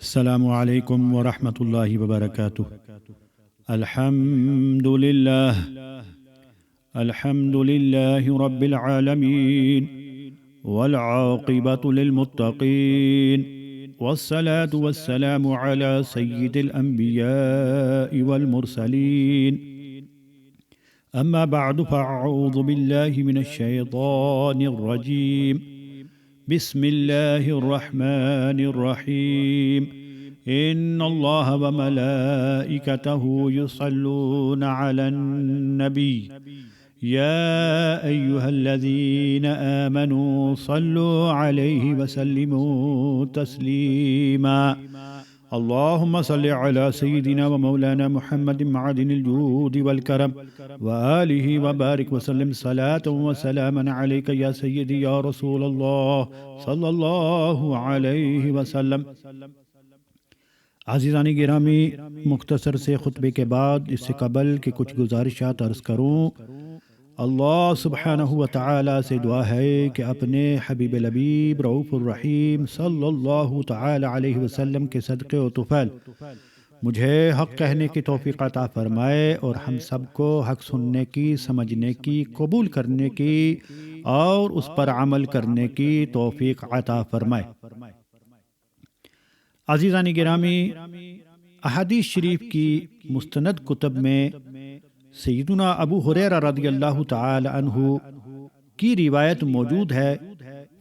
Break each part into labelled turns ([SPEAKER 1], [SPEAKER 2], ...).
[SPEAKER 1] السلام علیکم ورحمۃ اللہ وبرکاتہ۔ الحمد للہ رب العالمین والعاقبۃ للمتقین والصلاة والسلام علی سید الانبیاء والمرسلین اما بعد فاعوذ باللہ من الشیطان الرجیم بسم اللہ الرحمن الرحیم ان اللہ وملائکتہ یصلون علی النبی یا ایہا الذین آمنوا صلوا علیہ وسلموا تسلیما اللہم صل علی سیدنا ومولانا محمد معدن الجود والکرم وآلہ وبارک وسلم صلاة وسلاما علیک یا سیدی یا رسول اللہ صلی اللہ علیہ وسلم۔ عزیزان گرامی، مختصر سے خطبے کے بعد اس سے قبل کہ کچھ گزارشات عرض کروں، اللہ سبحانہ وتعالی سے دعا ہے کہ اپنے حبیب لبیب رؤوف الرحیم صلی اللہ تعالی علیہ وسلم کے صدقے و طفیل مجھے حق کہنے کی توفیق عطا فرمائے اور ہم سب کو حق سننے کی، سمجھنے کی، قبول کرنے کی اور اس پر عمل کرنے کی توفیق عطا فرمائے۔ عزیزان گرامی، احادیث شریف کی مستند کتب میں سیدنا ابو ہریرہ رضی اللہ تعالی عنہ کی روایت موجود ہے۔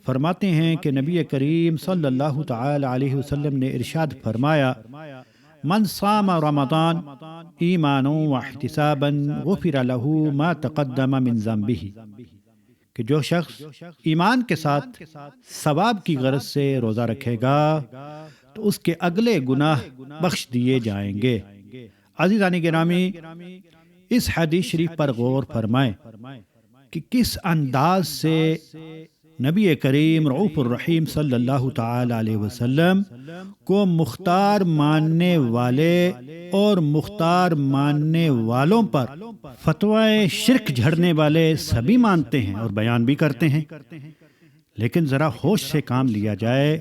[SPEAKER 1] فرماتے ہیں کہ نبی کریم صلی اللہ تعالی علیہ وسلم نے ارشاد فرمایا، من صام رمضان ایمانا واحتسابا غفر له ما تقدم من ذنبہ، کہ جو شخص ایمان کے ساتھ ثواب کی غرض سے روزہ رکھے گا تو اس کے اگلے گناہ بخش دیے جائیں گے۔ عزیزان گرامی، اس حدیث شریف پر غور فرمائیں کہ کس انداز سے نبی کریم رؤوف الرحیم صلی اللہ تعالی علیہ وسلم کو مختار ماننے والے اور مختار ماننے والوں پر فتوائے شرک جھڑنے والے سبھی مانتے ہیں اور بیان بھی کرتے ہیں، لیکن ذرا ہوش سے کام لیا جائے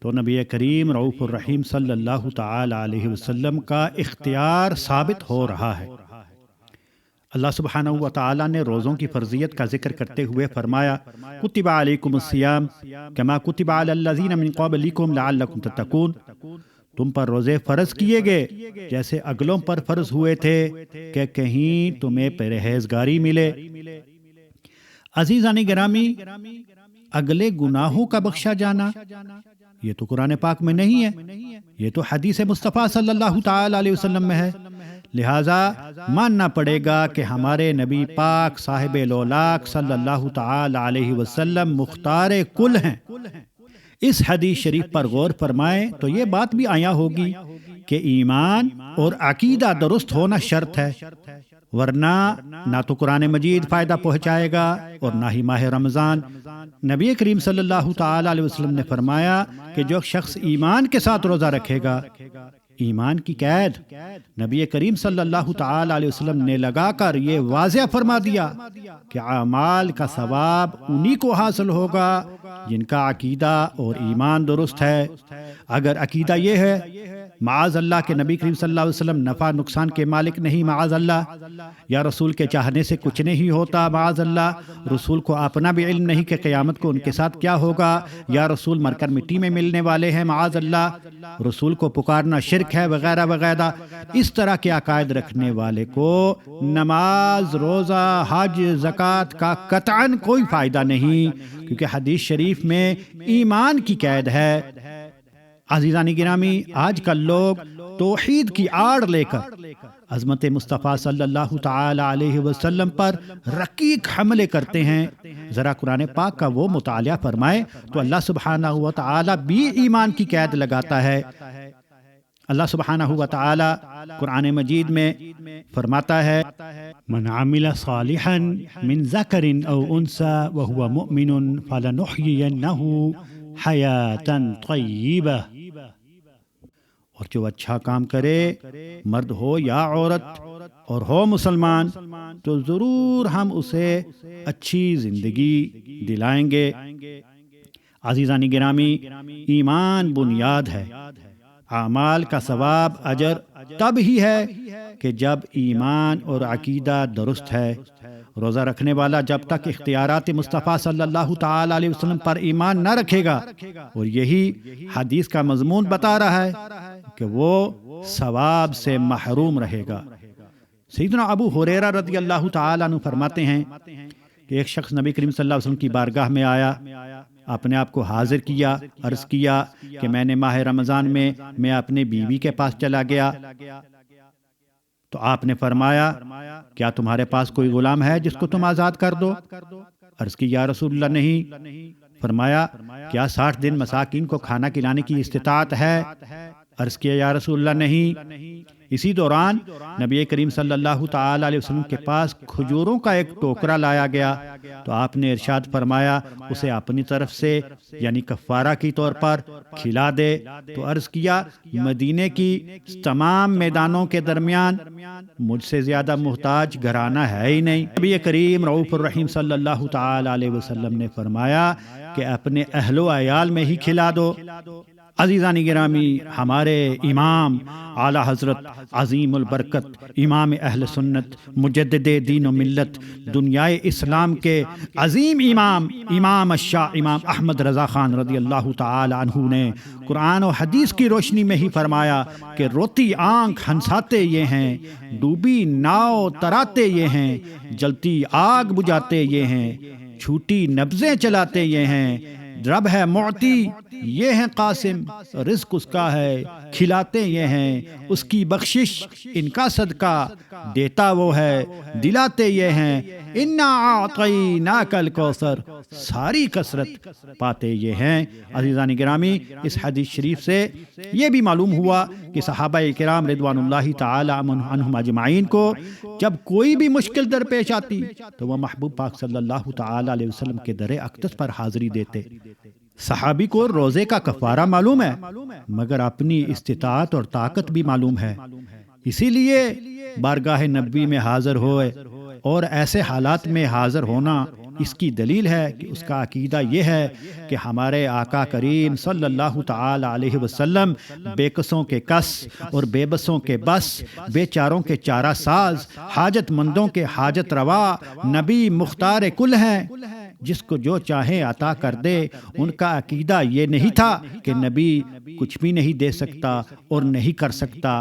[SPEAKER 1] تو نبی کریم رؤوف الرحیم صلی اللہ تعالی علیہ وسلم کا اختیار ثابت ہو رہا ہے۔ اللہ سبحانہ و تعالی نے روزوں کی فرضیت کا ذکر کرتے ہوئے فرمایا، کتب علیکم الصیام کما کتب علی الذین من قبلکم لعلکم تتقون، تم پر روزے فرض کیے گئے جیسے اگلوں پر فرض ہوئے تھے کہ کہیں تمہیں پرہیزگاری ملے۔ عزیزان گرامی، اگلے گناہوں کا بخشا جانا یہ تو قرآن پاک میں نہیں ہے، یہ تو حدیث مصطفیٰ صلی اللہ تعالی علیہ وسلم میں ہے، لہٰذا ماننا پڑے گا کہ ہمارے نبی پاک صاحب لولاک صلی اللہ تعالی علیہ وسلم مختار کل ہیں۔ اس حدیث شریف پر غور فرمائیں تو یہ بات بھی آیا ہوگی کہ ایمان اور عقیدہ درست ہونا شرط ہے، ورنہ نہ تو قرآن مجید فائدہ پہنچائے گا اور نہ ہی ماہ رمضان۔ نبی کریم صلی اللہ تعالی علیہ وسلم نے فرمایا کہ جو شخص ایمان کے ساتھ روزہ رکھے گا، ایمان کی قید نبی کریم صلی اللہ تعالی علیہ وسلم نے لگا کر یہ واضح فرما دیا کہ اعمال کا ثواب انہی کو حاصل ہوگا جن کا عقیدہ اور ایمان درست ہے۔ اگر عقیدہ یہ ہے معاذ اللہ کہ نبی کریم صلی اللہ علیہ وسلم نفع نقصان کے مالک نہیں، معاذ اللہ، یا رسول کے چاہنے سے کچھ نہیں ہوتا، معاذ اللہ، رسول کو اپنا بھی علم نہیں کہ قیامت کو ان کے ساتھ کیا ہوگا، یا رسول مر کر مٹی میں ملنے والے ہیں، معاذ اللہ، رسول کو پکارنا شرک ہے، وغیرہ وغیرہ، اس طرح کے عقائد رکھنے والے کو نماز، روزہ، حج، زکوٰۃ کا قطعاً کوئی فائدہ نہیں، کیونکہ حدیث شریف میں ایمان کی قید ہے۔ عزیزان گرامی، آج کل لوگ توحید کی آڑ لے کر عظمت مصطفیٰ صلی اللہ تعالی علیہ وسلم پر رقیق حملے کرتے ہیں۔ ذرا قرآن پاک کا وہ مطالعہ فرمائے تو اللہ سبحانہ و تعالی بھی ایمان کی قید لگاتا ہے۔ اللہ سبحانہ و تعالی قرآن مجید میں فرماتا ہے، من عمل صالحا من ذکر او انثى وهو مؤمن فلنحيينه حیاتا طیبہ، اور جو اچھا کام کرے، مرد ہو یا عورت اور ہو مسلمان، تو ضرور ہم اسے اچھی زندگی دلائیں گے۔ عزیزان گرامی، ایمان بنیاد ہے، اعمال کا ثواب اجر تب ہی ہے کہ جب ایمان اور عقیدہ درست ہے۔ روزہ رکھنے والا جب تک اختیارات مصطفیٰ صلی اللہ تعالی علیہ وسلم پر ایمان نہ رکھے گا، اور یہی حدیث کا مضمون بتا رہا ہے، کہ وہ ثواب سے محروم رہے گا۔ سیدنا ابو ہریرہ رضی اللہ تعالی عنہ فرماتے ہیں کہ ایک شخص نبی کریم صلی اللہ علیہ وسلم کی بارگاہ میں آیا، اپنے آپ کو حاضر کیا، عرض کیا کہ میں نے ماہ رمضان میں اپنے بیوی کے پاس چلا گیا، تو آپ نے فرمایا کیا تمہارے پاس کوئی غلام ہے جس کو تم آزاد کر دو؟ عرض کی یا رسول اللہ نہیں۔ فرمایا کیا 60 دن مساکین کو کھانا کھلانے کی استطاعت ہے؟ عرض کیا یا رسول اللہ نہیں۔ اسی دوران نبی کریم صلی اللہ تعالی علیہ وسلم کے پاس کھجوروں کا ایک ٹوکرا لایا گیا، تو آپ نے ارشاد فرمایا اسے اپنی طرف سے یعنی کفارہ کی طور پر کھلا دے۔ تو عرض کیا مدینے کی تمام میدانوں کے درمیان مجھ سے زیادہ محتاج گھرانہ ہے ہی نہیں۔ نبی کریم رؤوف الرحیم صلی اللہ تعالی علیہ وسلم نے فرمایا کہ اپنے اہل و عیال میں ہی کھلا دو۔ عزیزان گرامی، ہمارے امام اعلیٰ حضرت عظیم البرکت امام اہل سنت مجدد دین و ملت دنیائے اسلام کے عظیم امام الشاہ امام احمد رضا خان رضی اللہ تعالی عنہ نے قرآن و حدیث کی روشنی میں ہی فرمایا کہ روتی آنکھ ہنساتے یہ ہیں، ڈوبی ناؤ تراتے یہ ہیں، جلتی آگ بجھاتے یہ ہیں، چھوٹی نبضیں چلاتے یہ ہیں، رب ہے معطی یہ ہیں قاسم، رزق اس کا ہے کھلاتے یہ ہیں، اس کی بخشش ان کا صدقہ دیتا وہ ہے، دلاتے یہ ہیں، انا اعطیناک الکوثر، ساری کثرت پاتے یہ ہیں۔ عزیزان گرامی، اس حدیث شریف سے یہ بھی معلوم ہوا کہ صحابہ کرام رضوان اللہ تعالی عنہم اجمعین کو جب کوئی بھی مشکل درپیش آتی تو وہ محبوب پاک صلی اللہ تعالی علیہ وسلم کے در اقدس پر حاضری دیتے۔ صحابی کو روزے کا کفارہ معلوم ہے، مگر اپنی استطاعت اور طاقت بھی معلوم ہے، اسی لیے بارگاہ نبی میں حاضر ہوئے، اور ایسے حالات میں حاضر ہونا اس کی دلیل ہے کہ اس کا عقیدہ یہ ہے کہ ہمارے آقا کریم صلی اللہ تعالی علیہ وسلم بے کسوں کے کس اور بے بسوں کے بس، بے چاروں کے چارہ ساز، حاجت مندوں کے حاجت روا، نبی مختار کل ہیں، جس کو جو چاہے عطا کر دے۔ ان کا عقیدہ یہ نہیں تھا کہ نبی کچھ بھی نہیں دے سکتا اور نہیں کر سکتا۔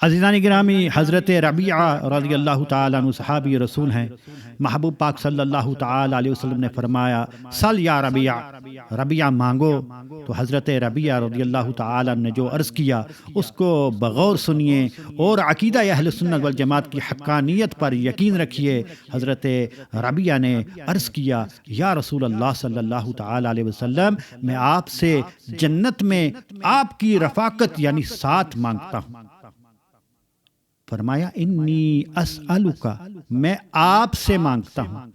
[SPEAKER 1] عزیزان گرامی، حضرت ربیعہ رضی اللہ تعالیٰ عنہ صحابی رسول ہیں، محبوب پاک صلی اللہ تعالیٰ علیہ وسلم نے فرمایا سل یا ربیعہ، ربیعہ مانگو۔ تو حضرت ربیعہ رضی اللہ تعالیٰ عنہ نے جو عرض کیا اس کو بغور سنیے اور عقیدہ اہل سنت والجماعت کی حقانیت پر یقین رکھیے۔ حضرت ربیعہ نے عرض کیا یا رسول اللہ صلی اللہ تعالیٰ علیہ وسلم، میں آپ سے جنت میں آپ کی رفاقت یعنی ساتھ مانگتا ہوں۔ فرمایا انی اسألک، میں آپ سے مانگتا ہوں۔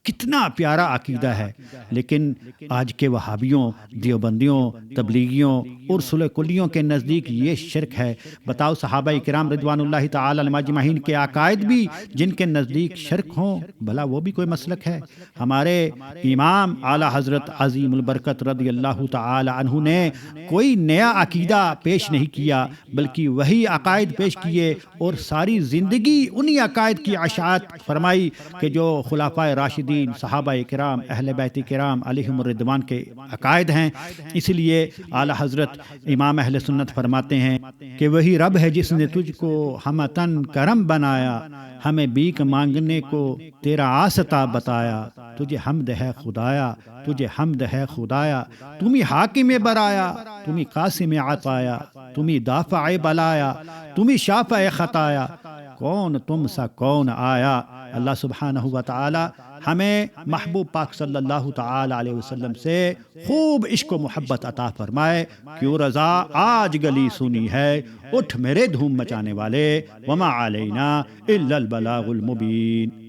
[SPEAKER 1] کتنا پیارا عقیدہ ہے، لیکن آج کے وہابیوں، دیوبندیوں، تبلیغیوں اور صلح کلیوں کے نزدیک یہ شرک ہے۔ بتاؤ صحابہ کرام رضوان اللہ تعالی علیہم اجمعین کے عقائد بھی جن کے نزدیک شرک ہوں، بھلا وہ بھی کوئی مسلک ہے؟ ہمارے امام اعلیٰ حضرت عظیم البرکت رضی اللہ تعالی عنہ نے کوئی نیا عقیدہ پیش نہیں کیا، بلکہ وہی عقائد پیش کیے اور ساری زندگی انہی عقائد کی اشاعت فرمائی کہ جو خلفائے راشدین، صحابہ کرام، اہل بیت کرام علیہم الرضوان کے عقائد ہیں۔ اس لیے اعلیٰ حضرت امام اہل سنت فرماتے ہیں کہ وہی رب ہے جس نے تجھ کو ہمتن کرم بنایا، ہمیں بھیک مانگنے کو تیرا آستا بتایا، تجھے حمد ہے خدایا، تجھے حمد ہے خدایا، تمہیں حاکم برایا، تمہیں قاسم عطایا، تمہیں دافع بلایا، تمہیں شافع خطایا، کون تم سا کون آیا۔ اللہ سبحانہ و تعالی ہمیں محبوب پاک صلی اللہ تعالی علیہ وسلم سے خوب عشق و محبت عطا فرمائے۔ کیوں رضا آج گلی سنی ہے، اٹھ میرے دھوم مچانے والے، وما علینا الا البلاغ المبین۔